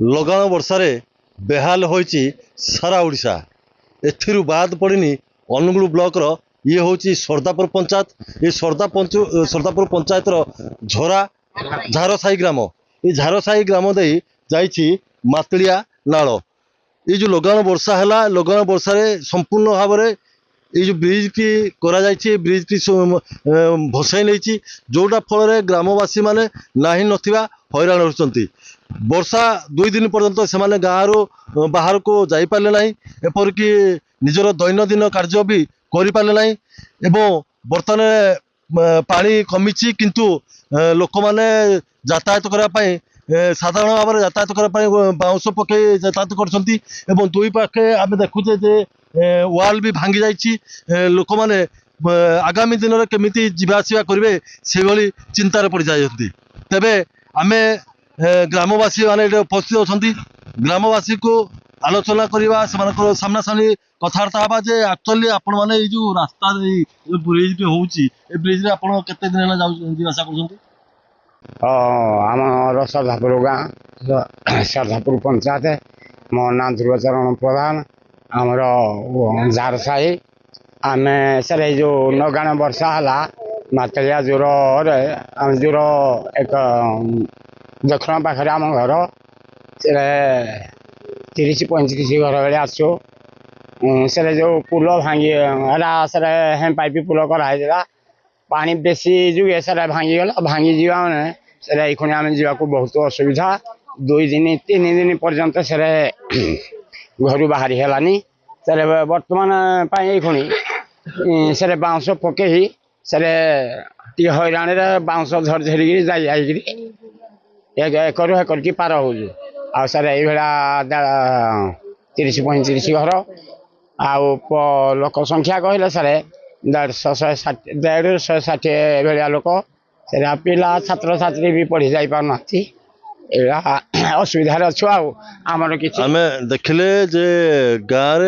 ଲଗାଣ ବର୍ଷାରେ ବେହାଲ ହୋଇଛି ସାରା ଓଡ଼ିଶା। ଏଥିରୁ ବାଦ ପଡ଼ିନି ଅନୁଗୁଳ ବ୍ଲକର ଇଏ ହେଉଛି ସର୍ଦାପୁର ପଞ୍ଚାୟତ। ଏ ସର୍ଦାପୁର ପଞ୍ଚାୟତର ଝାରସାହି ଗ୍ରାମ। ଏ ଝାରସାହି ଗ୍ରାମ ଦେଇ ଯାଇଛି ମାତଳିଆ ନାଳ। ये जो लगाण वर्षा है, लगाण वर्षा संपूर्ण भाव में ये ब्रिज की ब्रिज की भसाई नहीं, जोटा फल ग्रामवासी माने नाही नथिबा हैरान होती। वर्षा 2 दिन पर्यंत से गाँव बाहर को जापारे ना, एपरिक निजर दैनंदिन कार्य भी करें ना। बर्तमान पानी कमी किंतु लोक मैंने यातायात करने साधारण भाव में यातायात करने बाउंश पकई यातायात कर दुई पाखे आम देखुचे जे वाल भी भांगी जाइए। लोक मैंने आगामी दिन में केमी जावासवा करेंगे से भाई चिंतार पड़ जाती। तेरे आम ग्रामवासी मैंने उपस्थित अच्छा, ग्रामवासी को आलोचना करवा सामना सामनी कथबार्ता हाँ जे एक्चुअली आपण मैंने जो रास्ता ब्रिज भी होची ब्रिज रे आपण केते दिन है जावासा कर आमर श्रद्धापुर गाँ श्रद्धापुर पंचायत मो ना ध्रुवचरण प्रधान आमर झारसाही आम सर जो नगाण वर्षा है मातलिया जोर जोर एक दक्षिण पाखे आम घर से 30-35 घर भाई आसो से जो पुल भांगी सर हेम पाइप पुल कराइला पानी बेसी जुगे सर भांगीगला भांगी जा मैंने खुणी आम जावाक बहुत असुविधा 2-3 दिन पर्यंत सर घर बाहरी हेलानी सर बर्तमान खुणी सर बाउंश पकई सर टी हैरान बाउंश झर झरिकी जाकर हेकरकी पार हो सर ये 30-35 घर लोक संख्या कहले सर 150-160 भाया लोक से पिला छात्र छात्री भी पढ़ी जा पार असुविधा अच्छु आमर कि देखिले जे गाँव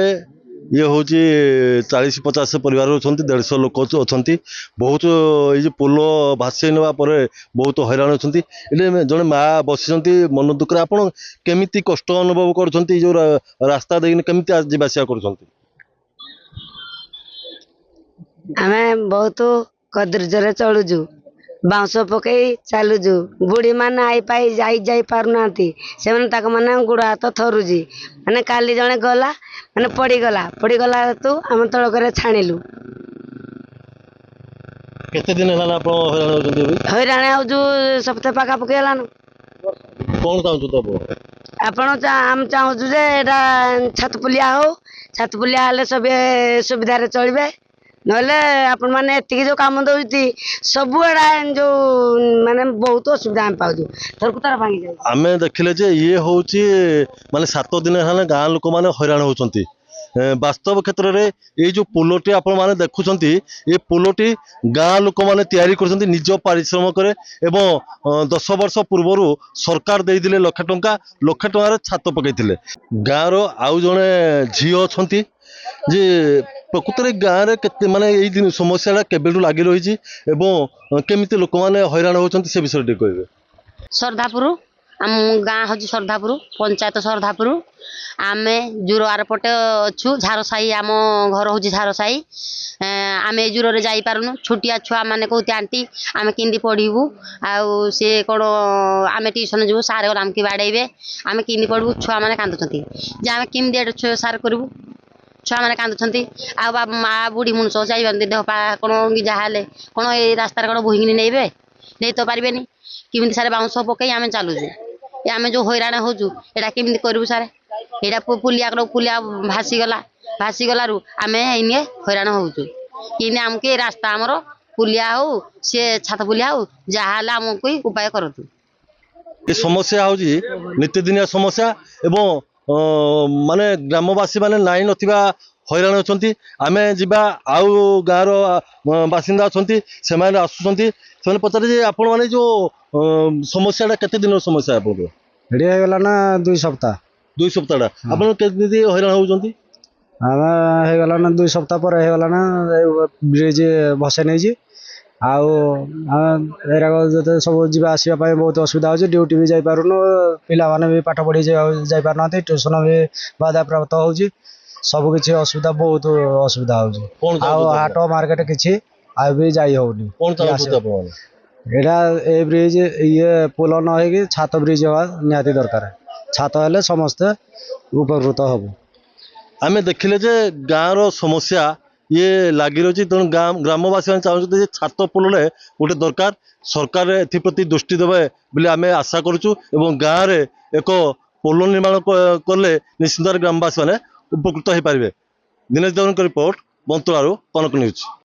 ये हूँ 40-50 परिवार अच्छा 150 लोक अच्छा बहुत ये पुल भासी ना बहुत हैरान अच्छा। जड़े माँ बसी मन दुख आप केमी कष्ट अनुभव कर जो रास्ता देखने केमी जावासिया कर बहुत कदर्जरे चलुजु बाउंश पकई चलुजु बुढ़ी मैंने आई पाई जाई पार ना से मैंने गोड़ हाथ थरुजी माने काली जड़े गला माने पड़गला तू आम तड़क छाणिलु केते दिन हैरान हो सप्ताह पाखापाखि है कौन चाहूँ तो आपण आम चाहूँ जे छतपुलिया हो छतपुलिया हेल्ले सब सुविधा चलिए नहले आपण मैंने एति जो कम दौती सब जो माने बहुत असुविधा आम पाऊ थरकु तार भांगी जाए। आम देखिले जे ये हूँ माने 7 दिन है गाँ लोक मैंने हैरान होती। वास्तव क्षेत्र में ये जो पुलटी आपण मैंने देखुंत ये पुलटी गाँ लोक मैंने तैयारी कर निज पारिश्रम करे 10 वर्ष पूर्वर सरकार देते लक्षे टंकार छात पकई गाँव आउ जड़े झी अच्छा जे प्रकृत में गाँव में केते माने ये समस्या केबेठू लगी रही केमी लोक मैंने हैरान होती से विषय कहे। श्रद्धापुर आम गाँ हूँ श्रद्धापुर पंचायत श्रद्धापुर आम जूर आरपटे अच्छु झारसाही आम घर हूँ झारसाही आम जूर जापारूँ छोटिया छुआ मैंने कहते आंटी आम कि पढ़ू आउ सी कौन आम ट्यूशन जीव सारे गल आमकी बाड़े आम कि पढ़ू छुआ मैंने कांदुंट जे आम किमी सार करूँ छुआ मैंने कांदुंट आ माँ बुढ़ी मनुष जाइए देह पा कौन जहाँ कौन ये रास्तार कौन बोहिकी नहीं नहीं तो पारे किमी सारे बाउंश पकई आम चलुचु आम जो हैरान होचु एटा केमी करूँ सारे यहाँ पुलिया भासीगला आम इने हैरान होचु कि आमके रास्ता आमर पुलिया हो सी छात पुलिया हो जहाँ आमको उपाय करूँ। ये समस्या हूँ नित्यदिनिया समस्या एवं माने ग्रामवासी माने नाई नथिबा हैरान अच्छा। आम जा आउ गाँव बासिंदा अच्छा से आसुँच से पचारे जे आपण मैंने जो समस्या केते दिन समस्या आप गला ना 2 सप्ताह 2 सप्ताह आप हैरान होती आम होगला ना 2 सप्ताह पर होगला ना ब्रिज भसे नहीं ଆଉ ଏରାକ ଯେତେ ସବୁ ଯିବା ଆସିବା ପାଇଁ ବହୁତ ଅସୁବିଧା ହେଉଛି। ଡ୍ୟୁଟି ବି ଯାଇପାରୁନୁ, ପିଲାମାନେ ବି ପାଠ ପଢ଼ି ଯାଇପାରୁନାହାନ୍ତି, ଟ୍ୟୁସନ୍ ବି ବାଧାପ୍ରାପ୍ତ ହେଉଛି। ସବୁକିଛି ଅସୁବିଧା, ବହୁତ ଅସୁବିଧା ହେଉଛି। କଣ ଆଉ ଚାହୁଁଛନ୍ତି ହାଟ ମାର୍କେଟ କିଛି ଆଉ ବି ଯାଇ ହେଉନି। କଣ ଚାହୁଁଛନ୍ତି ଆପଣମାନେ? ଏଇଟା ଏ ବ୍ରିଜ୍ ଇଏ ପୋଲ ନ ହେଇକି ଛାତ ବ୍ରିଜ୍ ହେବା ନିହାତି ଦରକାର। ଛାତ ହେଲେ ସମସ୍ତେ ଉପକୃତ ହବୁ। ଆମେ ଦେଖିଲେ ଯେ ଗାଁର ସମସ୍ୟା ଇଏ ଲାଗି ରହିଛି, ତେଣୁ ଗ୍ରାମବାସୀମାନେ ଚାହୁଁଛନ୍ତି ଯେ ଛାତ ପୋଲରେ ଗୋଟେ ଦରକାର। ସରକାର ଏଥିପ୍ରତି ଦୃଷ୍ଟି ଦେବେ ବୋଲି ଆମେ ଆଶା କରୁଛୁ ଏବଂ ଗାଁରେ ଏକ ପୋଲ ନିର୍ମାଣ କଲେ ନିଶ୍ଚିନ୍ତ ଭାବରେ ଗ୍ରାମବାସୀମାନେ ଉପକୃତ ହୋଇପାରିବେ। ଦିନେଶ ଦେବଙ୍କ ରିପୋର୍ଟ, ବନ୍ତଳାରୁ କନକ ନ୍ୟୁଜ୍।